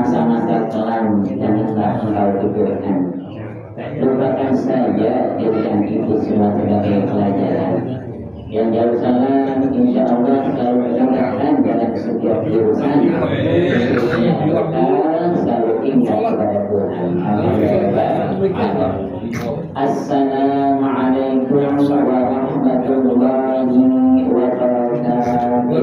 masa-masa kelam janganlah engkau pikirkan. Lupakan saja jadikan itu semua sebagai pelajaran. Yang jauh salam insya Allah selalu dimudahkan dalam setiap urusan, khususnya kita selalu ingat kepada Tuhan. Assalamualaikum warahmatullahi wabarakatuh.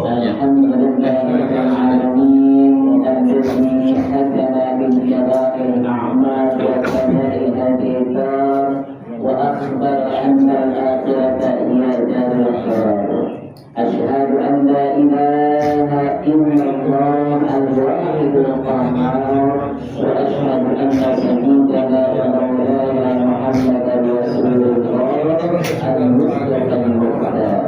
Alhamdulillahirrahmanirrahim. Alladzi hadana bil jalail a'mal wa kadaiha bitar wa akhbar anna al-akhirata hiya darul qarar. Asyhadu an la ilaha illallah al-wahidul qahhar wa asyhadu anna sayyidana wa maulana Muhammadar rasulullah al-mustafa al-mukhtar.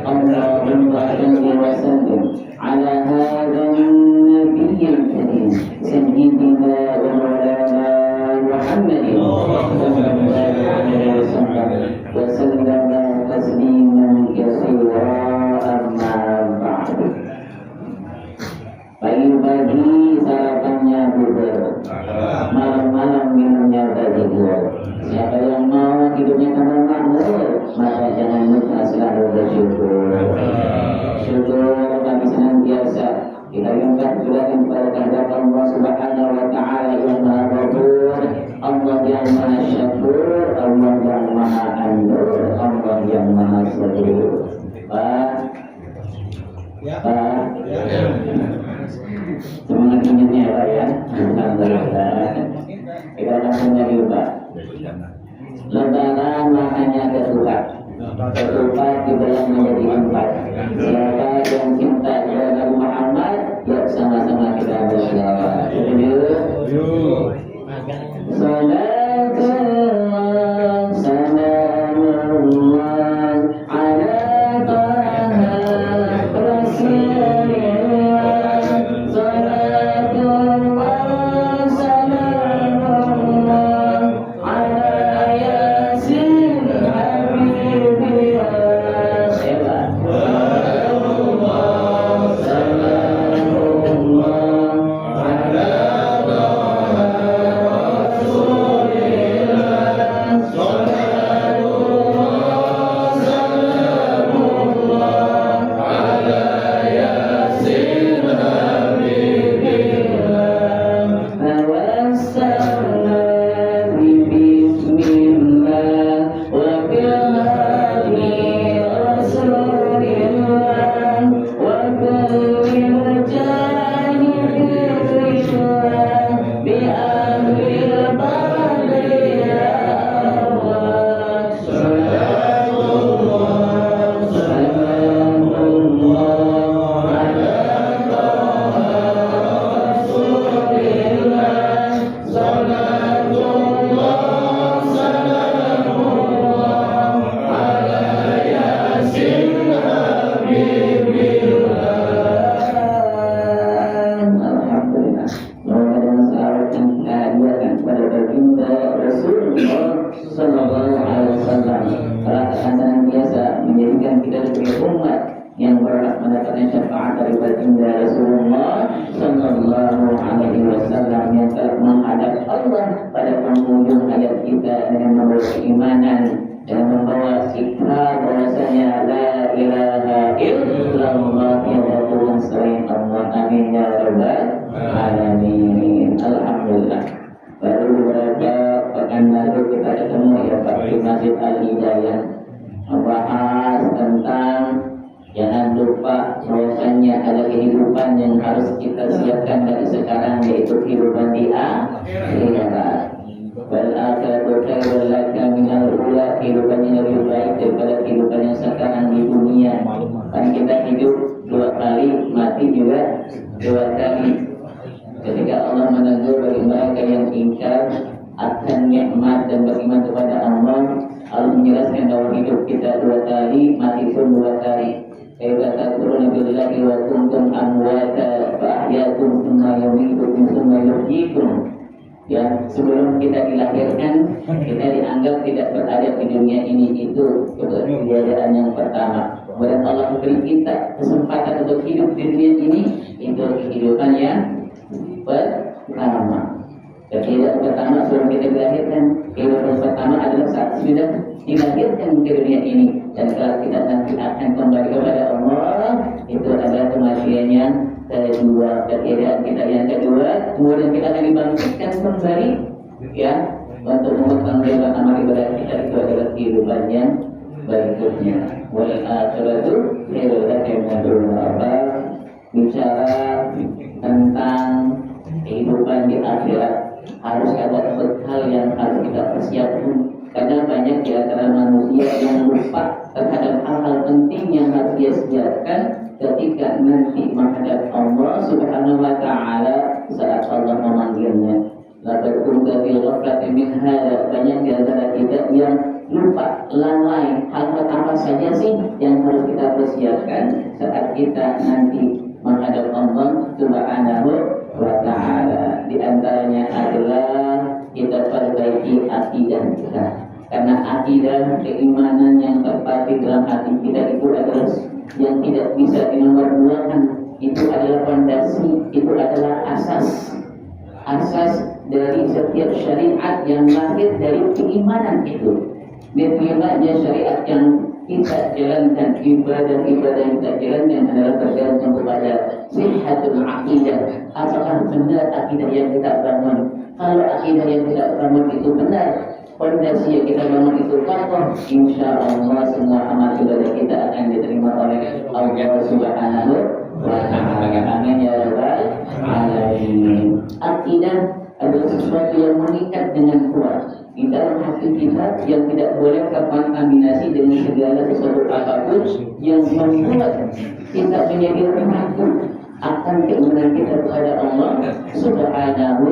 Allahumma salli wa sallim ala hadzal nabiyil karim sayyidina wa maulana Muhammadin sallallahu alaihi wasallam wa sallama tasliman katsira. Amma ba'du. Pagi-pagi sarapannya bubur, malam-malam minumnya bajigur. Siapa yang mau hidupnya tambah makmur, maka jangan lupa selalu bersyukur. Syukur kami senantiasa kita minta juga kepada kehadirat Allah Subhanahu wa Ta'ala yang Maha Ghafur, Allah yang Maha Syakur, Allah yang Maha An-Nur, Allah yang Maha Sabur. Pak, semangat ingatnya Pak ya. Alhamdulillah. Kita langsung nyari Pak. Lebaran makanya ketupat. Ketupat dibelah menjadi 4. Siapa yang cinta kepada Muhammad, yuk sama-sama kita berselawat. Yuk. Salatullah, salamullah ala taha rasulillah. Salatullah, salamullah ala yasin habibillah. Salatullah, salamullah ala yang berhak mendapatkan syafaat dari baginda Rasulullah sallallahu alaihi wasallam yang telah menghadap Allah pada penghujung hayat kita dengan membawa keimanan dan membawa sikap bahwasanya la ilaha illallah tiada Tuhan selain Allah. Amin ya rabbal alamin. Alhamdulillah. Baru beberapa pekan lalu kita ketemu ya Pak di Masjid Al-Hidayah membahas tentang jangan lupa bahwasanya ada kehidupan yang harus kita siapkan dari sekarang, yaitu kehidupan di akhirat. Wal akhiratu khairul laka minal ula, kehidupan yang lebih baik daripada kehidupan yang sekarang di dunia. Kan kita hidup 2 kali, mati juga 2 kali. Ketika Allah menegur bagi mereka yang ingkar akan nikmat dan beriman kepada Allah, Allah menjelaskan bahwa hidup kita 2 kali, mati pun 2 kali. Kaifa takfuruna billahi wa kuntum amwata fa ahyaakum thumma yumeetukum thumma yuhyikum. Ya, sebelum kita dilahirkan, kita dianggap tidak berada di dunia ini, itu kejadian yang pertama. Kemudian Allah beri kita kesempatan pertama sebelum kita dilahirkan, kehidupan pertama adalah saat sudah dilahirkan ke dunia ini, dan kalau kita nanti akan kembali kepada Allah, itu adalah kematian yang kedua, keadaan kita yang kedua. Kemudian kita akan dibangkitkan kembali, ya, untuk mempertanggungjawabkan amal ibadah kita. Itu adalah kehidupan yang berikutnya. Wal akhiratu khairul laka min dunya. Bicara tentang kehidupan di akhirat, harus ada bekal yang harus kita persiapkan. Karena banyak di antara manusia yang lupa terhadap hal-hal penting yang harus dia siapkan ketika nanti menghadap Allah Subhanahu wa Ta'ala saat Allah memanggilnya. Laqad kunta fi ghaflatin min hadza. Banyak di antara kita yang lupa, lalai hal-hal apa saja sih yang harus kita persiapkan saat kita nanti menghadap Allah Subhanahu wa Ta'ala. Di antaranya adalah kita perbaiki akidah kita. Karena akidah, keimanan yang terpatri dalam hati kita itu adalah yang tidak bisa dinomorduakan. Itu adalah fondasi, itu adalah asas dari setiap syariat yang lahir dari keimanan itu. Diterimanya syariat yang kita jalankan, ibadah-ibadah yang kita jalankan adalah tergantung kepada sihhatul aqidah. Apakah benar akidah yang kita bangun? Kalau akidah yang kita bangun itu benar, fondasi yang kita bangun itu kokoh, insya Allah semua amal ibadah kita akan diterima oleh Allah Subhanahu wa Ta'ala. Amin ya rabbal alamin. Akidah adalah sesuatu yang mengikat dengan kuat di dalam hati kita, yang tidak boleh terkontaminasi dengan segala sesuatu apapun yang membuat kita menjadi ragu akan keimanan kita kepada Allah Subhanahu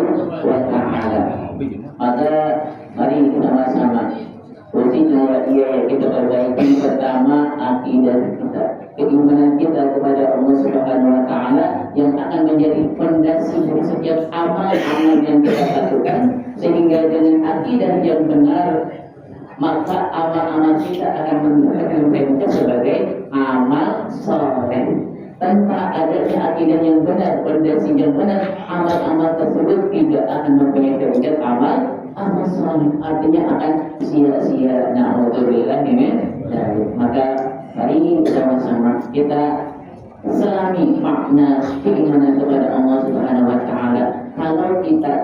wa Ta'ala. Maka mari kita sama-sama usaha yang kita perbaiki. Pertama, akidah kita, keimanan kita kepada Allah Subhanahu wa Ta'ala yang akan menjadi fondasi dari setiap amal-amal yang kita lakukan. Sehingga dengan akidah yang benar, maka amal-amal kita akan menjadi sebagai amal soleh. Tanpa adanya akidah yang benar, fondasi yang benar, amal-amal tersebut tidak akan mempunyai derajat amal soleh. Artinya akan sia-sia. Na'udzubillah min dzalik. Maka mari sama-sama kita selami makna keimanan kepada Allah Subhanahu wa Ta'ala. Kalau kita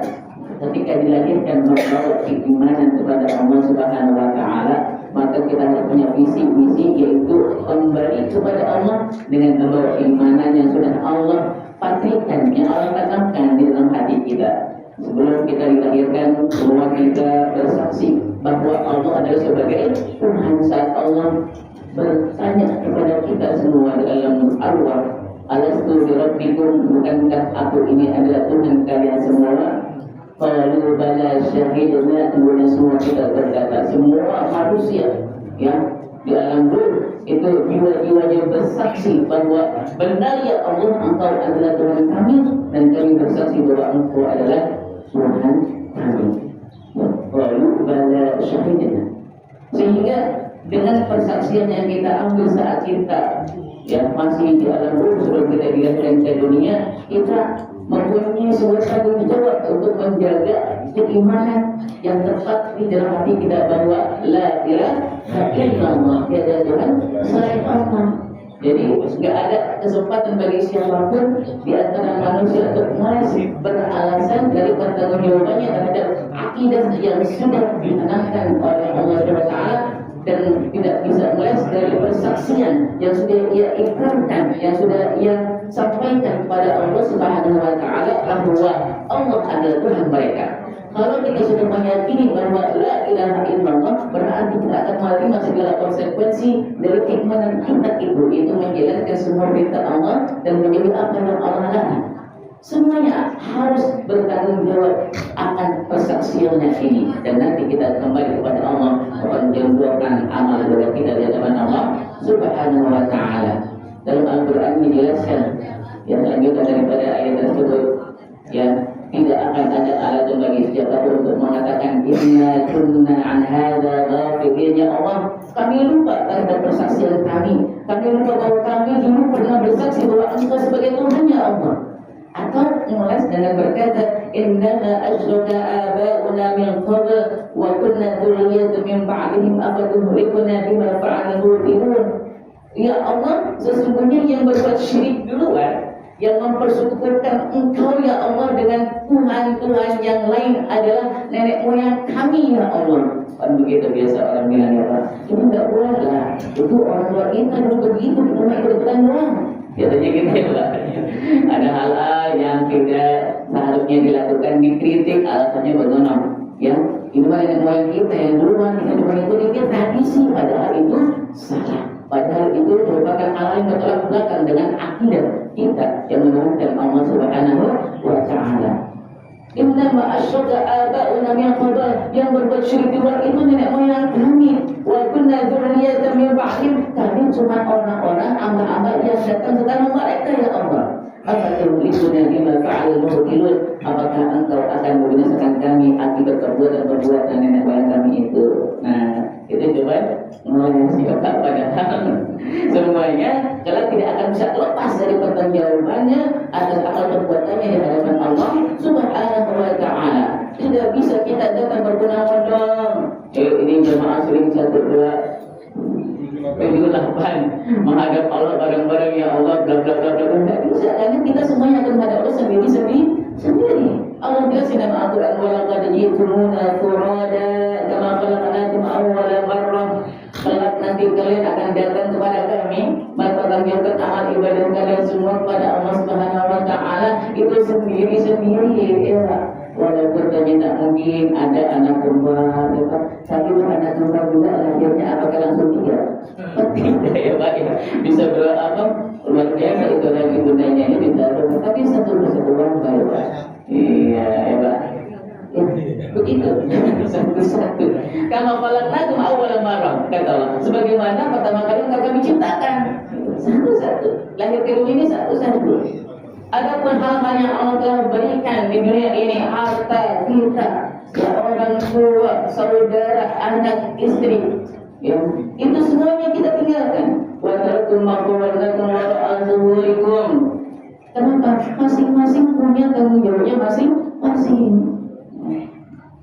ketika dilahirkan membawa keimanan kepada Allah Subhanahu wa Ta'ala, maka kita harus punya visi-misi, yaitu kembali kepada Allah dengan membawa keimanan yang sudah Allah patrikan, yang Allah tanamkan di dalam hati kita. Sebelum kita dilahirkan, semua kita bersaksi bahwa Allah adalah sebagai Tuhan. Saat Allah bertanya kepada kita semua dalam arwah, alastu bi rabbikum, bukankah aku ini adalah Tuhan kalian semua? Qalu bala syahidna. Kemudian semua kita berkata, semua manusia yang di alam ruh itu jiwa-jiwanya bersaksi bahwa benar ya Allah, engkau adalah Tuhan kami, dan kami bersaksi bahwa engkau adalah Tuhan kami. Qalu bala syahidna. Sehingga dengan persaksian yang kita ambil saat kita masih di alam ruh sebelum kita dilahirkan ke dunia, kita mempunyai sebuah tanggung jawab untuk menjaga keimanan yang tepat di dalam hati kita bahwa la ilaha illallah, tiada Tuhan selain Allah. Jadi nggak ada kesempatan bagi siapapun di antara manusia untuk masih beralasan dari pertanggungjawabannya terhadap akidah yang sudah ditanamkan oleh Allah Subhanahu wa Ta'ala, dan tidak bisa melepas dari persaksian yang sudah ia ikrarkan, yang sudah ia sampaikan kepada Allah Subhanahu wa Ta'ala bahwa Allah adalah Tuhan mereka. Kalau kita sudah meyakini bahwa la ilaha illallah, berarti kita akan menerima segala konsekuensi dari keimanan kita itu menjalankan semua perintah Allah dan menjadi apa yang Allah larang. Semuanya harus bertanggung jawab akan persaksiannya ini, dan nanti kita kembali kepada Allah menjawabkan amal ibadah kita di hadapan Allah Subhanahu wa Ta'ala. Dalam Al-Quran dijelaskan yang lanjutan daripada ayat tersebut, tidak akan ada alasan bagi siapapun untuk mengatakan inna kunna an hadza ghafilin. Ya Allah, kami lupa terhadap persaksian kami lupa bahwa kami dulu pernah bersaksi bahwa Engkau sebagai Tuhan ya Allah. Atau meles dengan berkata innama asyraka aba'una min qabl wa kunna dzurriyyatan min ba'dihim afatuhlikuna bima fa'alul mubtilun. Ya Allah, sesungguhnya yang berbuat syirik duluan, yang mempersekutukan Engkau ya Allah dengan Tuhan-Tuhan yang lain adalah nenek moyang kami ya Allah. Kan begitu biasa orang bilang ya Pak, itu enggak boleh lah, itu orang tua kita dulu begitu, kita mah ikut-ikutan doang. Biasanya gitu ya Pak. Ada hal-hal yang tidak seharusnya dilakukan, dikritik, alasannya bagaimana? Ya, itu mah nenek moyang kita yang duluan, kita cuma ikutin tradisi, padahal itu salah. Padahal itu merupakan hal yang bertolak belakang dengan akidah kita yang menuhankan Allah Subhanahu wa Ta'ala. Innama asyraka aba'una min qabl, yang berbuat syirik di luar itu nenek moyang kami. Wa kunna dzurriyyatan min ba'dihim, kami cuma orang-orang hamba-hamba yang datang setelah mereka ya Allah. Afatuhlikuna bima fa'alul mubtilun, apakah engkau akan membinasakan kami akibat perbuatan nenek moyang kami itu? Nah, itu coba mulai siapa padahal semuanya kalau tidak akan bisa lepas dari pertanggungjawabannya atas akal perbuatannya di hadapan Allah Subhanahu wa Ta'ala. Tidak bisa kita datang berkunang-kunang. Ini jemaah sering 1, 2, 7, 8 menghadap Allah bareng-bareng ya Allah bla bla bla bla. Tidak bisa, karena kita semuanya akan menghadap Allah sendiri. Allah bilang dalam Al-Quran, wa laqad ji'tumuna furada kama khalaqnakum awwala marrah. Kelak nanti kalian akan datang kepada kami, mempertanggungjawabkan amal ibadah kalian semua kepada Allah Subhanahu wa Ta'ala itu sendiri ya. Walaupun ternyata mungkin ada anak kembar, ya Pak, tapi anak kembar juga lahirnya apakah langsung dia? Tidak ya Pak ya. Bisa berdoa apa? Luar biasa itu lagi ibundanya ini bisa berdoa, tapi satu persatuan baik Pak. Iya ya Pak. Begitu satu-satu. Kama khalaqnakum awwala marrah, kata Allah. Sebagaimana pertama kali kami ciptakan, satu-satu. Lahir ke dunia ini satu-satu. Ada hal-hal yang Allah telah berikan di dunia ini, harta kita, orang tua, saudara, anak, istri, ya, itu semuanya kita tinggalkan. Wa tarakum ma qawlakum wa azwurikum. Kenapa? Masing-masing punya tanggung jawabnya masing-masing.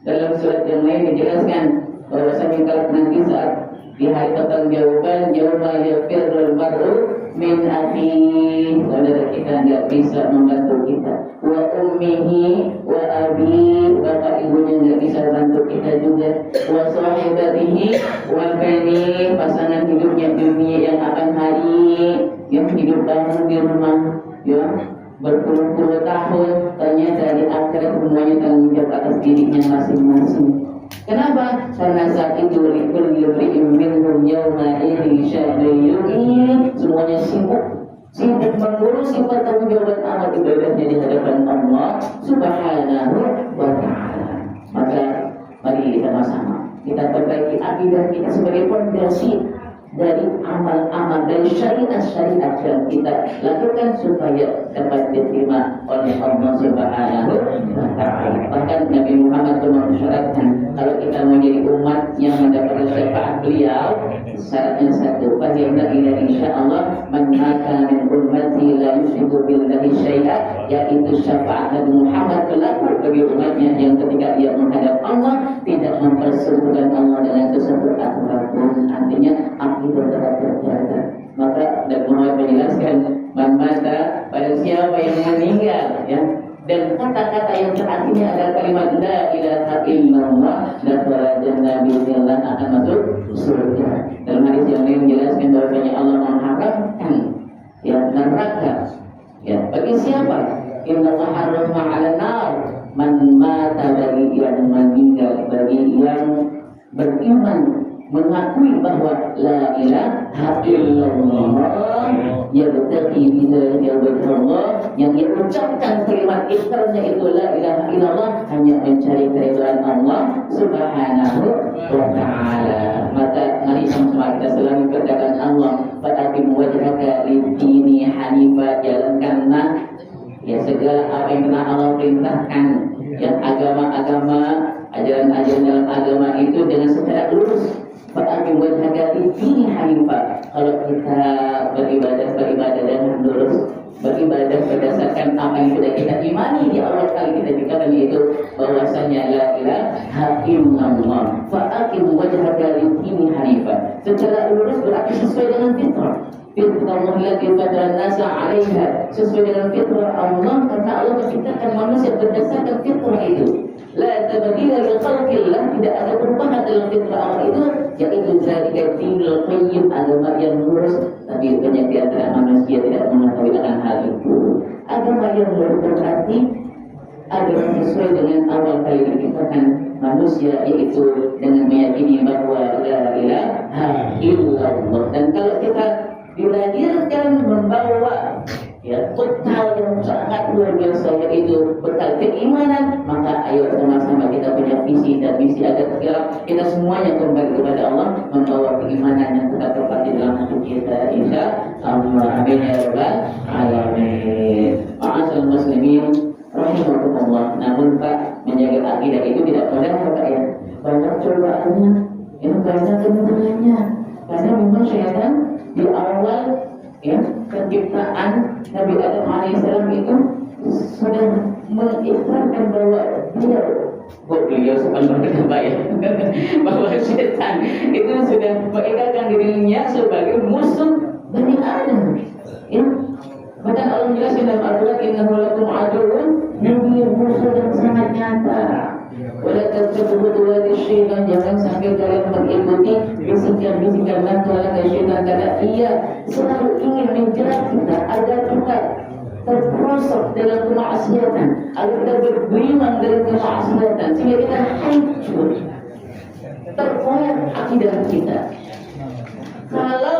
Dalam surat yang lain dijelaskan bahwasanya kalau nanti saat di hari pertanggungjawaban, yauma yafirrul mar'u min akhihi, saudara kita enggak bisa membantu kita, wa ummihi wa abi, bapak ibunya enggak bisa bantu kita juga, wa sahibatihi wa bani, pasangan hidupnya dunia yang akan hari, yang hidup bangun di rumah, ya, berpuluh-puluh tahun, ternyata di akhirat semuanya tanggung jawab atas dirinya masing-masing. Kenapa? Karena saat itu likulli imri'in minhum yawma idzin sya'nun yughni, semuanya sibuk mengurusi pertanggungjawaban amal ibadahnya di hadapan Allah Subhanahu wa Ta'ala. Maka mari sama-sama kita perbaiki akidah kita sebagai fondasi dari amal-amal, dari syariat-syariat yang kita lakukan supaya dapat diterima oleh Allah Subhanahu wa Ta'ala. Bahkan Nabi Muhammad mensyaratkan kalau kita menjadi umat yang mendapatkan syafaat beliau, syaratnya satu, bagaimana insyaallah man mata min ummati la yusyriku billahi syai'a, yaitu syafaat Nabi Muhammad berlaku bagi umatnya yang ketika dia menghadap Allah tidak mempersekutukan Allah dengan sesuatu apapun. Artinya akidah tetap terjaga. Maka dan Muhammad menjelaskan man mata, pada siapa yang meninggal, ya, dan kata-kata yang terakhirnya adalah kalimat la ilaha illallah, dan jannah bismillah, akan masuk surga. Dalam hadis yang lain menjelaskan bahwasanya Allah mengharamkan ya neraka ya bagi siapa? Innallaha harrama 'alan nar man mata, bagi yang meninggal, bagi yang beriman mengakui bahwa la ilaha illallah, yabtaghi bidzalika wajha Allah, yang dia ucapkan kalimat ikrarnya itu la ilaha illallah hanya mencari keridhaan Allah Subhanahu wa Ta'ala. Maka mari sama-sama kita selalu katakan Allah fa'atim wajhaka lid-dini hanifa, jalankanlah ya segala apa yang telah Allah perintahkan, yang agama-agama, ajaran-ajaran dalam agama itu dengan secara lurus. Fa'atim wajhaka lid-dini hanifa, kalau kita beribadah dengan lurus, beribadah berdasarkan mengatakan apa yang sudah kita imani di awal kali kita dikatakan, yaitu bahwasanya la ilaha illallah fa aqim wajhaka lid-dini hanifan. Secara lurus berarti sesuai dengan fitrah. Fitrah allati fatara an-nasa 'alaiha, sesuai dengan fitrah Allah, karena Allah menciptakan manusia berdasarkan fitrah itu. La tabdila li khalqillah, tidak ada perubahan dalam fitrah Allah itu, yaitu zalika dinul qayyim, agama yang lurus. Tapi banyak di antara manusia tidak mengetahui akan hal itu. Agama yang lurus berarti agama sesuai dengan awal kali diciptakan manusia, yaitu dengan meyakini bahwa la ilaha illallah. Dan kalau kita dilahirkan membawa bekal yang sangat luar biasa, yaitu bekal keimanan, maka ayo sama-sama kita punya visi dan misi agar kita semuanya kembali kepada Allah, membawa keimanan yang tetap terpatri dalam hati kita, insya Allah. Amin ya rabbal alamin. Ma'asyiral muslimin rahimakumullah. Namun Pak, menjaga akidah itu tidak mudah Pak ya. Banyak cobaannya, banyak tantangannya. Karena memang syaitan di awal penciptaan Nabi Adam alaihissalam itu sudah mengikrarkan bahwa beliau sebenarnya baik bahwa setan itu sudah mengikrarkan dirinya sebagai musuh Bani Adam. Bahkan Allah menjelaskan dalam Al-Quran, innahu lakum aduwwun mubin, musuh yang sangat nyata. Wala tattabi'u khutuwati syaitan, jangan sampai kalian mengikuti bisikan-bisikan langkah-langkah syaitan, karena ia selalu ingin menjerat kita agar kita terperosok dalam kemaksiatan, agar kita bergelimang dalam kemaksiatan, sehingga kita hancur, terkoyak akidah kita. Kalau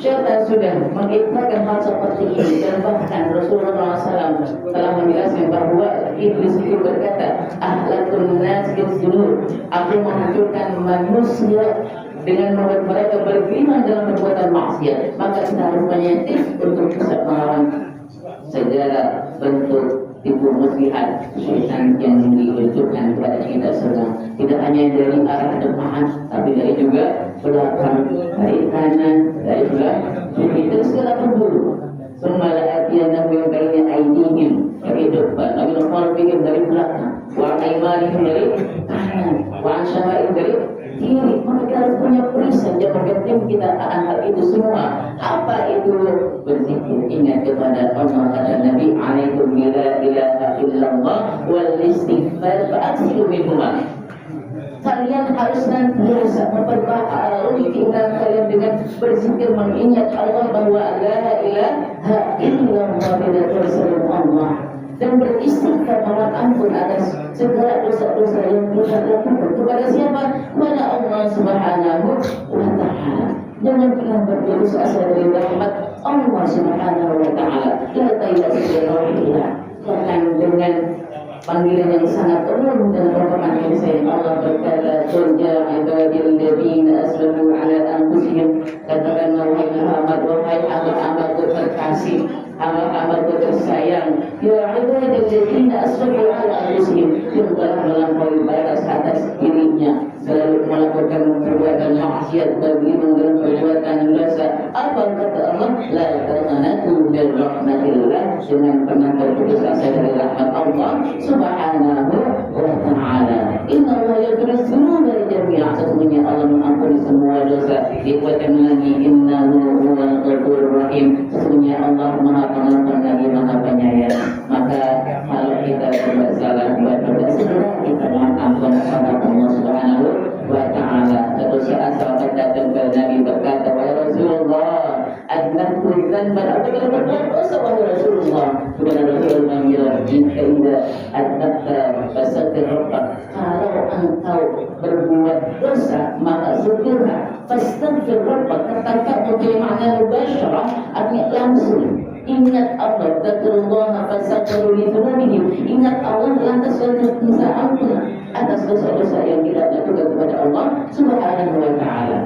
syaitan sudah mengikrarkan hal seperti ini, dan bahkan Rasulullah SAW telah menjelaskan bahwa iblis itu berkata, ahlakun nas bidzunub, aku menghancurkan manusia dengan membuat mereka bergelimang dalam perbuatan maksiat. Maka kita harus menyentuh untuk bisa melawan segala bentuk tipu muslihat syaitan yang diluncurkan kepada kita semua. Tidak hanya dari arah depan, tapi dari juga belakang, dari kanan, dari belakang, itu segala penjuru. Semua latihan yang baiknya aidihim dari depan, tapi nomor pikir dari belakang, wa aimanihim dari kanan, wa ansyabaihim dari kiri. Maka kita harus punya perisai yang penting kita akan hal itu semua. Apa itu? Berzikir, ingat kepada Allah. Kata Nabi alaikum la ilaha illallah wal istighfar fa'aksiru minhumah. Kalian harus senantiasa memperbaharui keimanan kalian dengan berzikir, mengingat Allah bahwa la ilaha illallah, tidak berselain Allah, dan beristighfar mohon ampun atas segala dosa-dosa yang kita lakukan. Kepada siapa? Kepada Allah Subhanahu wa Ta'ala. Jangan pernah berputus asa dari rahmat Allah Subhanahu wa Ta'ala. La ta'ala, bahkan dengan panggilan yang sangat umum dan merupakan yang sayang, Allah berkata, "Surja ibadil ladzina asrafu 'ala anfusihim." Katakanlah wahai Muhammad, wahai hamba-hambaku terkasih, hamba-hambaku tersayang, ya ibadil ladzina asrafu 'ala anfusihim, yang telah melampaui batas atas dirinya, selalu melakukan perbuatan maksiat, bergelimang dalam perbuatan dosa. Apa kata Allah? La taqnatu min rahmatillah, jangan pernah berputus asa dari rahmat Allah Subhanahu wa Ta'ala. Inna Allah yaghfiru dzunuba jami'a, sesungguhnya Allah mengampuni semua dosa. Dikuatkan lagi, innahu huwal ghafurur rahim, sesungguhnya Allah Maha Pengampun lagi Maha Penyayang. Maka kalau kita berbuat salah, berbuat segera kita mohon ampun kepada Allah Subhanahu wa Ta'ala. Terus sahabat datang ke Nabi berkata, wahai Rasulullah, adnabtu dzanban, aku telah berbuat dosa wahai Rasulullah. Kemudian Rasulullah bilang, jika tidak adnabta fastaghfir rabbak, kalau engkau berbuat dosa maka segera fastaghfir rabbak. Katakan untuk makna mubasyarah, artinya langsung ingat Allah, dzakrullaha fastaghfiru li dzunubihim, ingat Allah lantas untuk minta ampun atas dosa-dosa yang kita lakukan kepada Allah Subhanahu wa Ta'ala.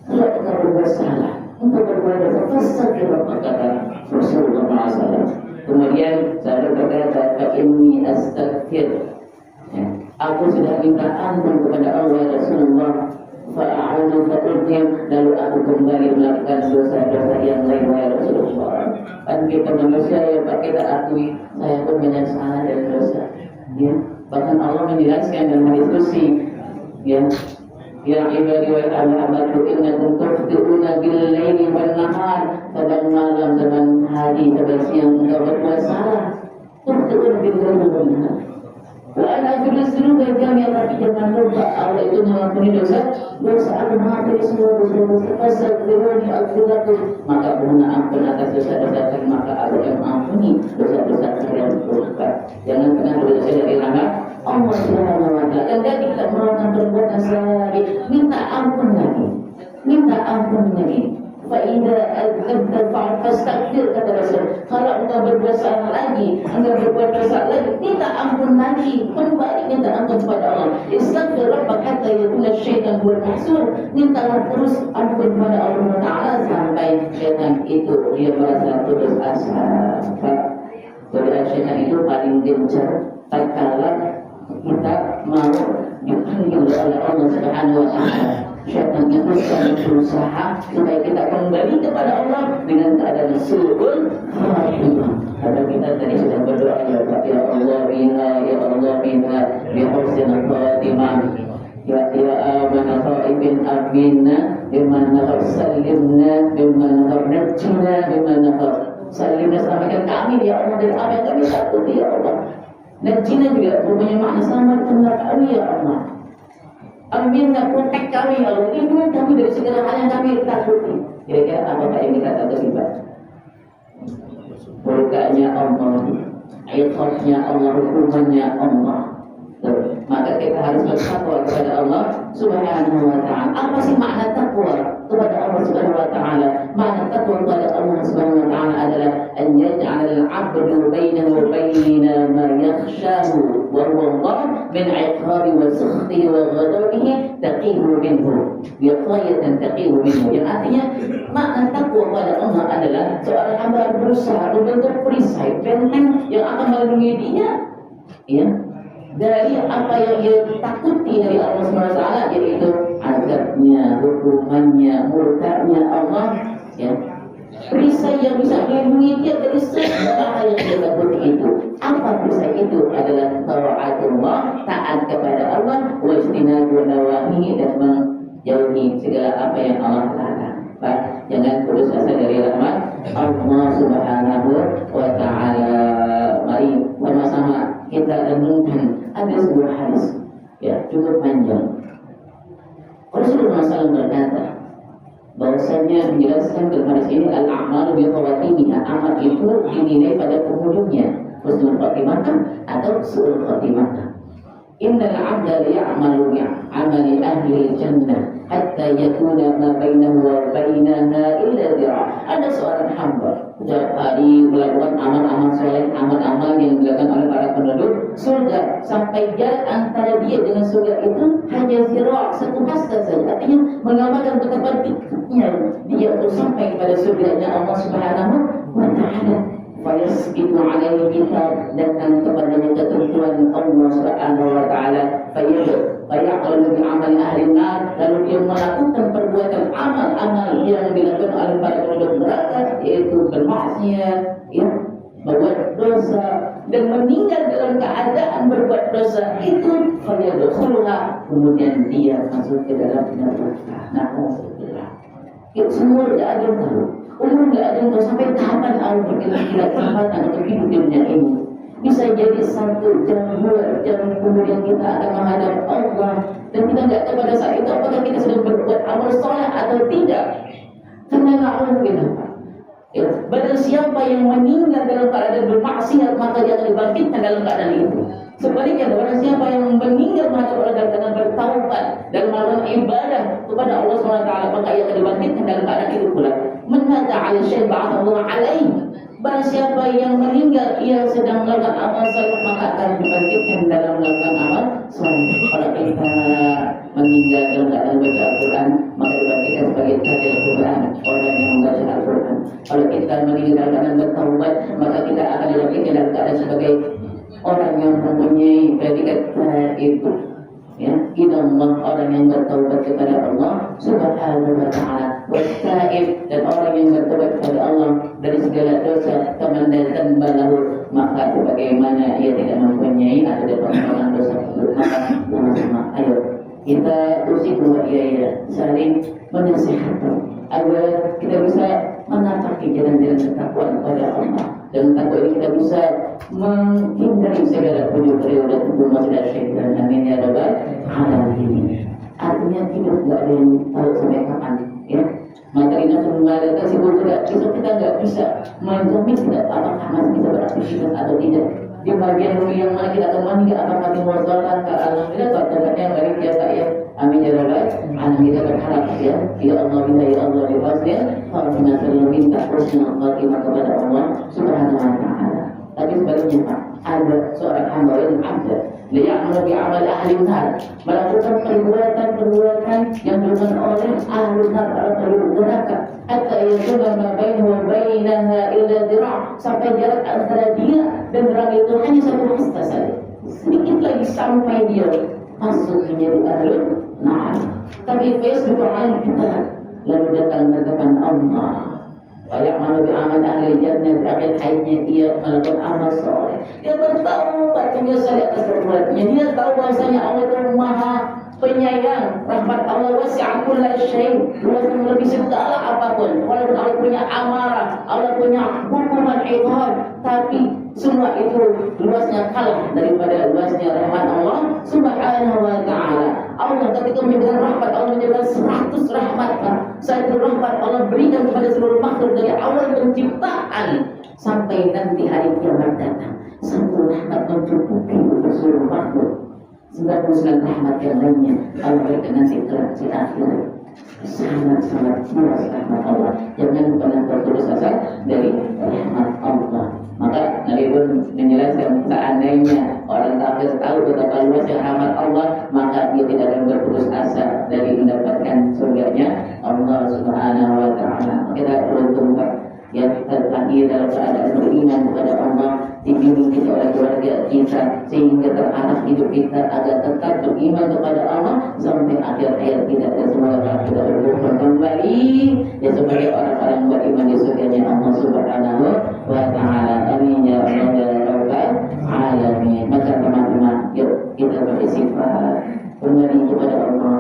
Kalau kita berbuat salah, untuk berbuat dosa, fastaghfir rabbak, kata Rasulullah SAW. Kemudian saya berkata, fa inni astaghfir, aku sudah minta ampun kepada Allah Rasulullah, fa'a'udu fa'udhim, lalu aku kembali melakukan dosa-dosa yang lain wahai Rasulullah. keadaan kita manusia yang kita akui saya pun banyak salah dan dosa. Ya, bahkan Allah menjelaskan dalam diskusi, ya, ya ibadi wa ta'ala innakum tukhti'una bil-laili wan-nahar, saban malam, saban hari, saban siang engkau berbuat salah. Tukhti'una bil-laili wan-nahar. Wa ana aghfiru jami'an, tapi jangan lupa Allah itu mengampuni dosa aku mengampuni semua dosa-dosa. Fastaghfiruni aghfir lakum, maka mohon ampun atas dosa-dosa kalian, maka aku akan mengampuni dosa-dosa kalian. Jangan pernah berdosa dari rahmat Allah Subhanahu wa taala. Dan jadi kita melakukan perbuatan sehari, minta ampun lagi. Fa'idha adzabta fastaghfir, kata Rasul. Kalau engkau berbuat salah lagi, minta ampun lagi, kembali minta ampun kepada Allah. Istaghfir rabbaka hatta yakuna syaitan huwal mahsur. Mintalah terus ampun kepada Allah Taala sampai syaitan itu dia merasa putus asa. Godaan syaitan itu paling gencar tatkala kita mau dipanggil oleh Allah Subhanahu wa taala. Syaitan itu sedang berusaha supaya kita kembali kepada Allah dengan keadaan su'ul khatimah. Karena kita tadi sudah berdoa, ya Allah biha, ya Allah biha, bi husnil khatimah. Ya amana khaifin aminna biman nahar salimna biman nahar najina biman nahar salimna, selamatkan kami ya Allah dari apa yang kami takuti ya Allah. Najina juga punya makna selamatkan kami ya Allah. Aminna, protect kami ya Allah, lindungi kami dari segala hal yang kami takuti. Kira-kira apakah yang kita takuti, Pak? Murkanya Allah, iqabnya Allah, hukumannya Allah. Maka kita harus bertakwa kepada Allah Subhanahu wa ta'ala. Apa sih makna takwa kepada Allah Subhanahu wa ta'ala? Makna takwa kepada Allah Subhanahu wa ta'ala adalah an yaj'al al-'abdu bainahu wa baina ma yakhshahu wa huwa Allah min 'iqabi wa sukhtihi wa ghadabihi taqihu minhu biqayatan taqihu minhu. Yang artinya makna takwa kepada Allah adalah seorang hamba berusaha membentuk perisai benteng yang akan melindungi dia, ya, dari apa yang dia takuti dari Allah SWT, yaitu azabnya, hukumannya, murkanya Allah, ya. Perisai yang bisa melindungi dia dari segala yang dia takuti itu. Apa perisai itu? Adalah ta'atullah, taat kepada Allah, wajtinabu nawahihi, dan menjauhi segala apa yang Allah larang. Pak, jangan putus asa dari rahmat Allah Subhanahu wa ta'ala. Mari sama-sama kita renungkan. Ada sebuah hadis, ya, cukup panjang. Rasulullah SAW berkata bahwasanya menjelaskan dalam hadis ini al-a'malu bi khawatimiha, amal itu dinilai pada penghujungnya, husnul khatimah atau su'ul khatimah. Innal 'abda ya'malu bi'amali ahli jannah hatta yakuna ma bainahu wa bainaha illa dhira'. Ada seorang hamba setiap hari melakukan amal-amal soleh, amal-amal yang dilakukan oleh para penduduk surga, sampai jarak antara dia dengan surga itu hanya zira', satu hasta saja. Artinya menggambarkan betapa dekatnya dia untuk sampai kepada surganya Allah Subhanahu wa ta'ala. Fayasbiqu alaihi kitab, datang kepadanya ketentuan Allah Subhanahu wa ta'ala. Fayaqalu bi amali ahli nar, lalu dia melakukan perbuatan amal-amal yang dilakukan oleh para penduduk neraka, yaitu bermaksiat, ya, berbuat dosa, dan meninggal dalam keadaan berbuat dosa itu. Fayadkhuluha, kemudian dia masuk ke dalam neraka. Na'udzubillah. Itu semua tidak ada yang tahu. Umur tidak ada yang tahu sampai tahapan Allah berkira-kira kesempatan untuk hidup di dunia ini. Bisa jadi 1 jam, 2 jam kemudian kita akan menghadap Allah, dan kita tidak tahu pada saat itu apakah kita sedang berbuat amal soleh atau tidak. Karena Allah kita, ya, barang siapa yang meninggal dalam keadaan bermaksiat, maka dia akan dibangkitkan dalam keadaan itu. Sebaliknya, barang siapa yang meninggal menghadap Allah dalam keadaan bertaubat dan melakukan ibadah kepada Allah SWT, maka ia akan dibangkitkan dalam keadaan itu pula. Man ta'ala syai' ba'athallahu alaihi. Barang siapa yang meninggal ia sedang melakukan amal saleh, maka akan dibangkitkan dalam melakukan amal saleh. Kalau kita meninggal dalam keadaan baca Al-Quran, maka dibangkitkan sebagai tahil Al-Quran, orang yang membaca Al-Quran. Kalau kita meninggal dalam keadaan bertaubat, maka kita akan dibangkitkan dalam keadaan sebagai orang yang mempunyai predikat itu, ya, idamah, orang yang bertaubat kepada Allah Subhanahu wa ta'ala, wasaib, dan orang yang bertaubat kepada Allah dari segala segala dosa kemandatan balahu, maka bagaimana ia tidak mempunyai atau dapat mengurangi dosa tersebut. Maka sama-sama ayo kita usik ia saling menasihati agar kita bisa menapaki jalan-jalan ketakwaan kepada Allah. Dan takwa ini kita bisa menghindari segala penjuru dan tubuh dan syaitan. Amin ya rabbal alamin. Artinya hidup tidak ada yang tahu sampai kapan, ya. Maka ini sebenarnya si guru kita nggak bisa menjamin tidak apakah masih bisa beraktivitas atau tidak. Di bagian dunia yang mana kita akan mandi, apakah di muasalah ke alhamdulillah bertepatnya yang dari biasa ya. Amin ya rabbal alamin. Kita berharap ya Allah bila ya Allah dipasnya kalau kita selalu minta husnul khatimah kepada Allah Subhanahu wa taala. Tapi sebaliknya Pak, ada seorang hamba yang abda liya'malu bi'amal ahli nar, melakukan perbuatan yang dilakukan oleh ahli nar, ahli neraka, hatta yakuna ma bainahu wa bainaha illa dhira', sampai jarak antara dia dan neraka itu hanya satu hasta saja, sedikit lagi sampai dia masuk menjadi ahli nar. Tapi Facebook kita lalu datang ke depan Allah. Ya'malu bi'amal ahli jannah, akhir hayatnya dia melakukan amal soleh. Dia bertahu menyesal atas perbuatannya. Dia tahu bahwasanya Allah itu Maha Penyayang, rahmat Allah wasi'a kulla syai', luasnya melebihi segala apapun. Walaupun Allah punya amarah, Allah punya hukuman iqab, tapi semua itu luasnya kalah daripada luasnya rahmat Allah Subhanahu wa taala. Allah ketika memberikan rahmat, Allah memberikan 100 rahmat. Satu rahmat Allah berikan kepada seluruh makhluk dari awal penciptaan sampai nanti hari kiamat datang. Satu rahmat mencukupi untuk seluruh makhluk. 99 rahmat yang lainnya Allah berikan nanti di akhirat. Sangat-sangat luas rahmat Allah. Jangan pernah berputus asa dari rahmat Allah. Maka Nabi pun menjelaskan seandainya orang kafir tahu betapa luasnya rahmat Allah, maka dia tidak akan berputus asa dari mendapatkan surganya Allah Subhanahu wa taala. Kita beruntung ya terlahir dalam keadaan beriman kepada Allah, dibimbing kita oleh keluarga kita sehingga teranak hidup kita agar tetap beriman kepada Allah sampai akhir hayat kita, dan semoga kita berkumpul kembali ya sebagai orang-orang beriman di surganya Allah Subhanahu wa taala. Amin ya rabbal alamin. Maka teman-teman, yuk kita beristighfar kembali kepada Allah,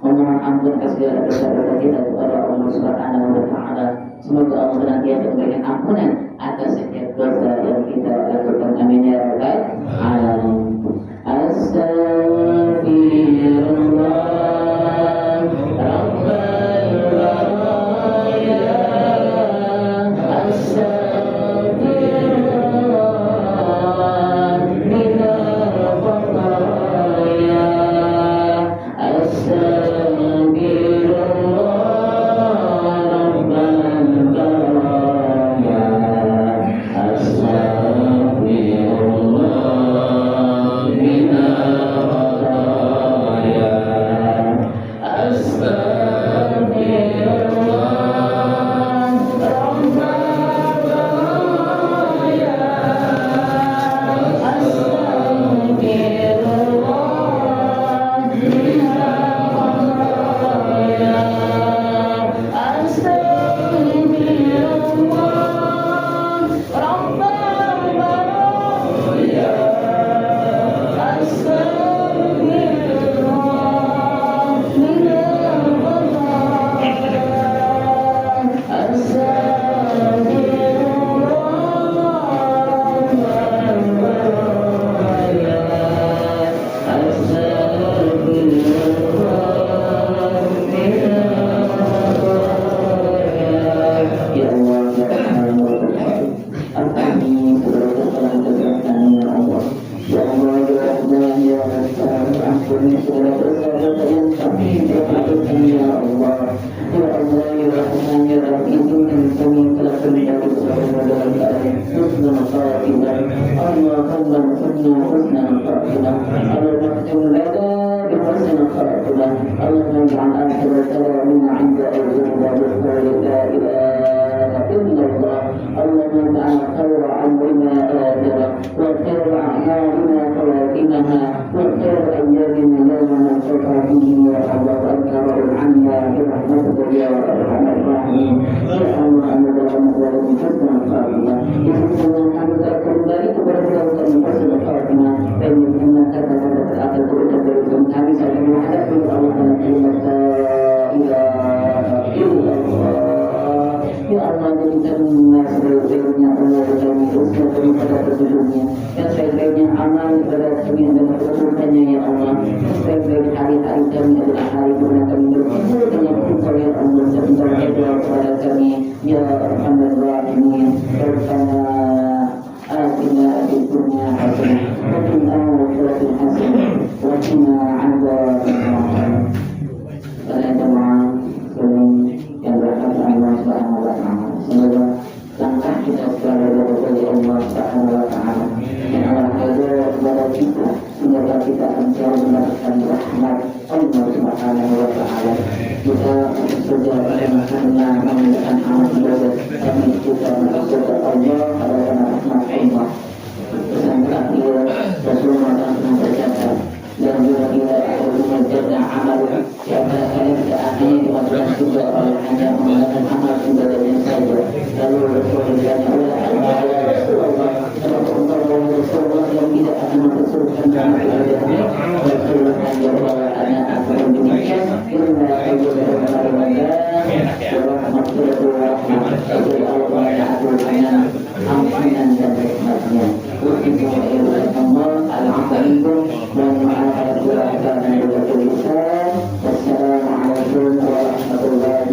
memohon ampun atas segala dosa-dosa kita kepada Allah Subhanahu wa taala. Semoga Allah senantiasa memberikan ampunan atas setiap dosa yang kita lakukan. Amin ya rabbal alamin. Astaghfirullah rabbal baraya, astaghfirullah minal khataya, astaghfirullah Allah. Yang dengan kami kembali kepada Allah kami bersyukur Fatimah dan mengenang kata-kata terakhir kepada kami sampai menghadap Allah dengan kalimat la ilaha illallah. Ya Allah, jadikan sebaik-baiknya Allah kami usaha daripada petunjuknya, yang sebaik-baiknya amal kepada kami adalah keturunannya ya Allah. Sebaik-baik hari-hari kami adalah hari dimana kami berkumpul dengan engkau ya Allah, dan engkau berdoa kepada kami ya Arhamar Rahimin. Rabbana atina fid dunya hasanah wa fil akhirati hasanah wa qina adzabannar. Para jemaah yang berkata Allah Subhanahu wa taala, semoga langkah kita selalu dari Allah Subhanahu wa taala yang Allah ridho kepada kita, semoga kita akan selalu mendapatkan rahmat Allah Subhanahu wa taala. Kita sudah karena mengerjakan amal ibadah kami juga masuk ke Allah karena rahmat Allah. Pesan terakhir Rasulullah SAW berkata, dan juga kita akan mengerjakan amal siapa kalian tidak hanya dimasukkan juga oleh hanya menggunakan amal ibadahnya saja. Lalu Rasulullah Rasulullah Rasulullah yang tidak akan mengusulkan amal ibadahnya, Rasulullah menjawab hanya akan demikian karena ampunan dan rahmatnya. Wassalamualaikum warahmatullahi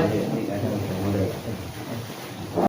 wabarakatuh.